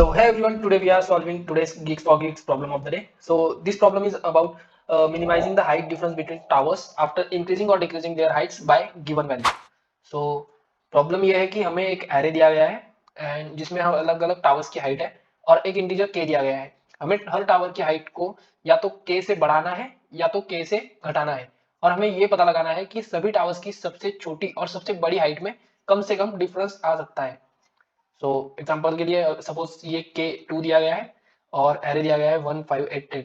So hey everyone, today we are solving today's Geeks for Geeks problem of the day. So this problem is about minimizing the height difference between towers after increasing or decreasing their heights by given value. So problem ये है कि हमें एक array दिया गया है and जिसमें हम अलग अलग टावर्स की हाइट है और एक इंटीजर k दिया गया है. हमें हर टावर की हाइट को या तो k से बढ़ाना है या तो k से घटाना है और हमें ये पता लगाना है कि सभी टावर्स की सबसे छोटी और सबसे बड़ी हाइट में कम से कम डिफरेंस आ सकता है. सो एग्जांपल के लिए सपोज ये k2 दिया गया है और एरे दिया गया है 1588.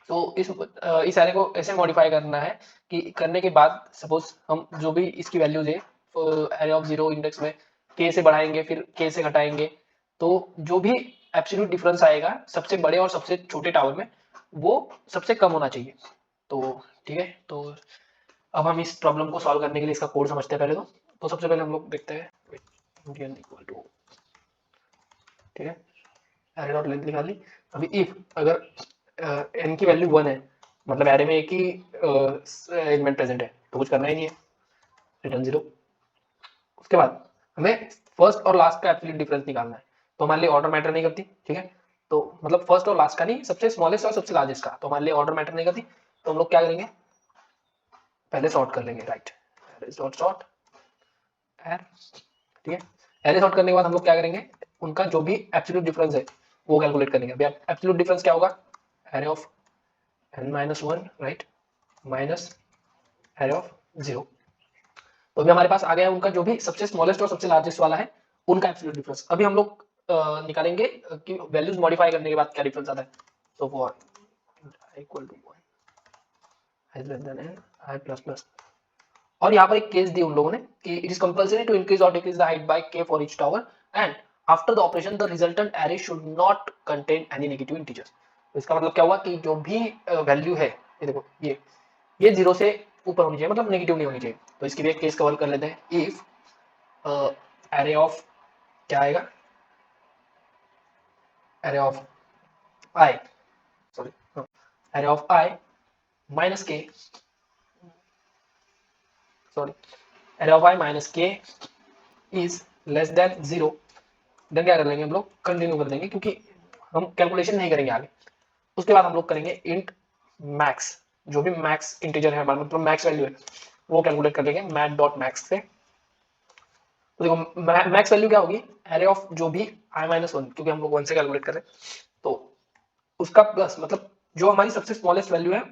तो इस एरे को ऐसे मॉडिफाई करना है कि करने के बाद सपोज हम जो भी इसकी वैल्यूज है एरे ऑफ जीरो इंडेक्स में k से बढ़ाएंगे फिर k से घटाएंगे तो जो भी एब्सोल्यूट डिफरेंस आएगा सबसे बड़े और सबसे छोटे टावर में वो सबसे कम होना चाहिए. तो ठीक है, तो अब हम इस प्रॉब्लम को सॉल्व करने के लिए इसका कोड समझते हैं पहले. तो सबसे पहले हम लोग देखते हैं इंडियन इक्वल टू, ठीक है, एरे डॉट लेंथ निकाल ली. अभी इफ अगर n की वैल्यू 1 है मतलब एरे में एक ही एलिमेंट प्रेजेंट है तो कुछ करना ही नहीं है, रिटर्न 0. उसके बाद हमें फर्स्ट और लास्ट का एब्सोल्यूट डिफरेंस निकालना है. तो हमारे लिए ऑर्डर मैटर नहीं करती, ठीक है. तो मतलब फर्स्ट और लास्ट का नहीं, सबसे स्मॉलेस्ट और सबसे लार्जेस्ट का. तो हमारे लिए ऑर्डर मैटर नहीं करती. तो हम लोग क्या करेंगे, पहले सॉर्ट कर लेंगे. राइट, डॉट सॉर्ट एर, ठीक है. एरे सॉर्ट करने के बाद हम लोग क्या करेंगे, उनका जो भी एब्सोल्यूट डिफरेंस है वो कैलकुलेट करेंगे. अभी एब्सोल्यूट डिफरेंस क्या होगा, array of n-1 right minus array of 0. तो अभी हमारे पास आ गया है उनका जो भी सबसे स्मॉलेस्ट और सबसे लार्जेस्ट वाला है उनका एब्सोल्यूट डिफरेंस. अभी हम लोग निकालेंगे कि वैल्यूज मॉडिफाई करने के बाद क्या डिफरेंस आता है. So for equal to 1 i less than n i plus plus. और यहाँ पर एक केस दी उन लोगों ने कि it is compulsory to increase और decrease the height by k for each tower and after the operation the resultant array should not contain any negative integers. तो इसका मतलब क्या हुआ कि जो भी वैल्यू है, ये देखो ये 0 से ऊपर होनी चाहिए, मतलब नेगेटिव नहीं होनी चाहिए. तो इसकी भी एक केस कवर कर लेते हैं. इफ एरे ऑफ क्या आएगा, array of I, sorry, array of I minus K, sorry, array of I minus K is less than 0. Then क्या कर लेंगे, हम लोग कंटिन्यू कर देंगे क्योंकि हम कैलकुलेशन नहीं करेंगे आगे. उसके बाद हम लोग करेंगे इंट मैक्स, जो भी मैक्स इंटीजर है हमारा, मतलब मैक्स वैल्यू है वो कैलकुलेट कर लेंगे मैथ डॉट मैक्स से. तो देखो मैक्स वैल्यू क्या होगी, एरे ऑफ जो भी i माइनस 1, क्योंकि हम लोग 1 से कैलकुलेट कर रहे हैं तो उसका प्लस, मतलब जो हमारी सबसे स्मॉलेस्ट वैल्यू है,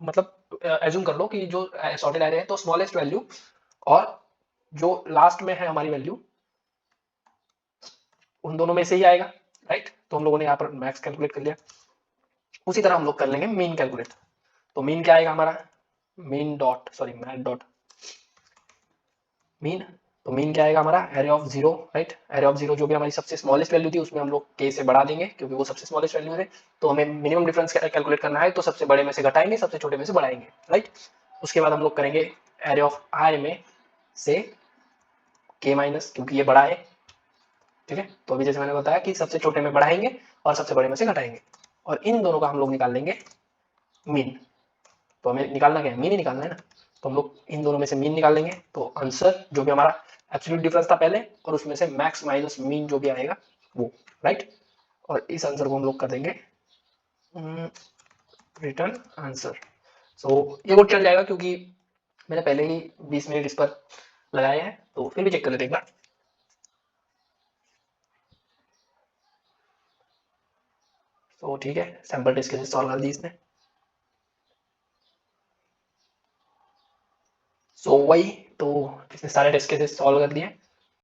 मतलब एज्यूम कर लो कि जो सॉर्टेड एरे है तो स्मॉलेस्ट वैल्यू और जो लास्ट में है हमारी वैल्यू उन दोनों में से ही आएगा. राइट, तो हम लोगों ने यहाँ पर मैक्स कैलकुलेट कर लिया. उसी तरह हम लोग कर लेंगे मीन कैलकुलेट. तो मीन क्या आएगा हमारा, mean dot, sorry math dot mean. तो मीन क्या आएगा हमारा, array of 0. Right, array of 0 जो भी हमारी सबसे स्मॉलेस्ट वैल्यू थी उसमें हम लोग k से बढ़ा देंगे क्योंकि वो सबसे स्मॉलेस्ट वैल्यू है. तो हमें मिनिमम डिफरेंस कैलकुलेट करना है तो सबसे बड़े में से घटाएंगे, सबसे छोटे में से बढ़ाएंगे. राइट, उसके बाद हम लोग करेंगे एरे ऑफ i में से k माइनस, क्योंकि ये बड़ा है. ठीक है, तो अभी जैसे मैंने बताया कि सबसे छोटे में बढ़ाएंगे और सबसे बड़े में से घटाएंगे और इन दोनों का हम लोग निकाल लेंगे मीन. तो हमें निकालना क्या है, मीन ही निकालना है ना. तो हम लोग इन दोनों में से मीन निकाल लेंगे. तो आंसर जो भी हमारा एब्सोल्यूट डिफरेंस था पहले और उसमें से मैक्स माइनस मीन जो भी आएगा वो. राइट, और इस आंसर को हम लोग कर देंगे रिटर्न आंसर. सो ये कोड चल जाएगा क्योंकि मैंने पहले ही 20 मिनट इस पर लगाए हैं. तो फिर भी चेक कर लेते एक बार. तो ठीक है, सैंपल टेस्ट केसेस सॉल्व कर दी इसने. सो वही, तो इसने सारे टेस्ट केसेस सॉल्व कर दिए.